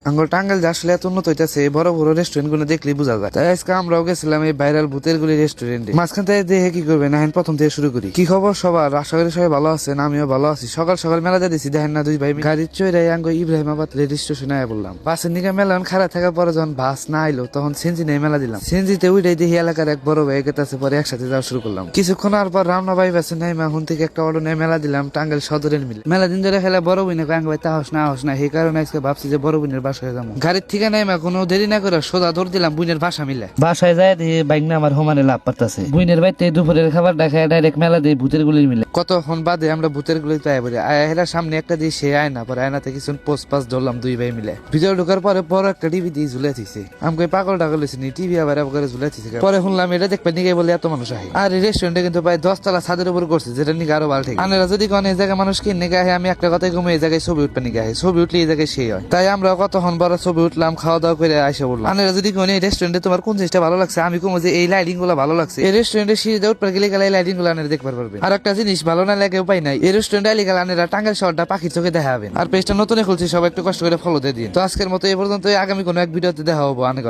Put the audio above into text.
আঙ্গুল টাঙ্গাল যে আসলে এত উন্নত হইতেছে বড় বড় রেস্টুরেন্ট গুলো দেখলেই বোঝা যায়। তাই আজকে আমরাও গেছিলাম এই ভাইরাল ভূতের গুলি রেস্টুরেন্টে। মাঝখান থেকে দেখে কি করবে না, প্রথম থেকে শুরু করি। কি খবর সবার? আশা করি সবাই ভালো আছেন, আমিও ভালো আছি। সকাল সকাল মেলা দিয়েছি, দেখেন না দুই ভাই গাড়ির চড়াই আঙ্গ ইব্রাহিমাবাদ রেল স্টেশনে আয়া বললাম। বাসের নিকে মেলান খারাপ থাকার পরে যখন বাস না আইলো তখন সিএনজি নিয়ে মেলা দিলাম। সিএনজিতে উইটাই দেখি এলাকার এক বড় ভাই গেছে, পরে একসাথে যাওয়া শুরু করলাম। কিছুক্ষণ আর পর রামনা ভাই বাসে নাই এখন থেকে একটা অটো নিয়ে মেলা দিলাম টাঙ্গাইল সদরের মিলে। মেলা দিন ধরে খেলা বড় বোনে আঙ্গ ভাই তাহস না সেই কারণে আজকে ভাবছি যে বড় বোনের বাসায় যাবো। গাড়ির থেকে নাই কোনো দেরি না করে সোজা দৌড় দিলাম বুনের বাসা মিলে। বাসায় যায় দিয়ে বাইক না আমার হোমানে লাভ পারতাছে। বুনের বাইতে দুপুরের খাবার দেখায় ডাইরেক্ট মেলা দিয়ে ভূতের গুলির মিলে। কতক্ষণ বাদে আমরা ভূতের গুলি পাই বলি আয়া সামনে একটা দিয়ে সে আয়না, পরে আয়নাতে কিছু পোস্ট পাস ধরলাম দুই ভাই মিলে। ভিতরে ঢোকার পরে বড় একটা টিভি দিয়ে ঝুলে দিছে। আমাকে পাগল টাগল হয়েছে টিভি আবার করে ঝুলে দিছে। পরে শুনলাম এটা দেখবে নিগে বলে এত মানুষ আহে। আর এই রেস্টুরেন্টে কিন্তু প্রায় 10 তলা ছাদের উপর করছে, যেটা নিকে আরো ভালো ঠিক। আনেরা যদি কোন এই জায়গায় মানুষ কিনে গায়ে আমি একটা কথাই কমে এই জায়গায় ছবি উঠবে নিগে ছবি উঠলে এই জায়গায় সেই হয়। তাই আমরা কতক্ষণ বড় ছবি উঠলাম, খাওয়া দাওয়া করে আইসা বললাম। আনেরা যদি কোন এই রেস্টুরেন্টে তোমার কোন জিনিসটা ভালো লাগছে, আমি কমো যে এই লাইটিং গুলো ভালো লাগছে। এই রেস্টুরেন্টে সিঁড়িতে উঠতে গেলে গেলে এই লাইটিং গুলো আনেরা দেখতে পারবেন। আর একটা জিনিস ভালো না লাগে উপায় নাই, এই রেস্টুরেন্টে আইলে গেলে আনেরা টাঙ্গাইল শহরটা পাখির চোখে দেখা হবেন। আর পেজটা নতুন খুলছি, সবাই একটু কষ্ট করে ফলো দিয়ে দিন। তো আজকের মতো এই পর্যন্ত, আগামী কোনো এক ভিডিওতে দেখা হবো অনেক।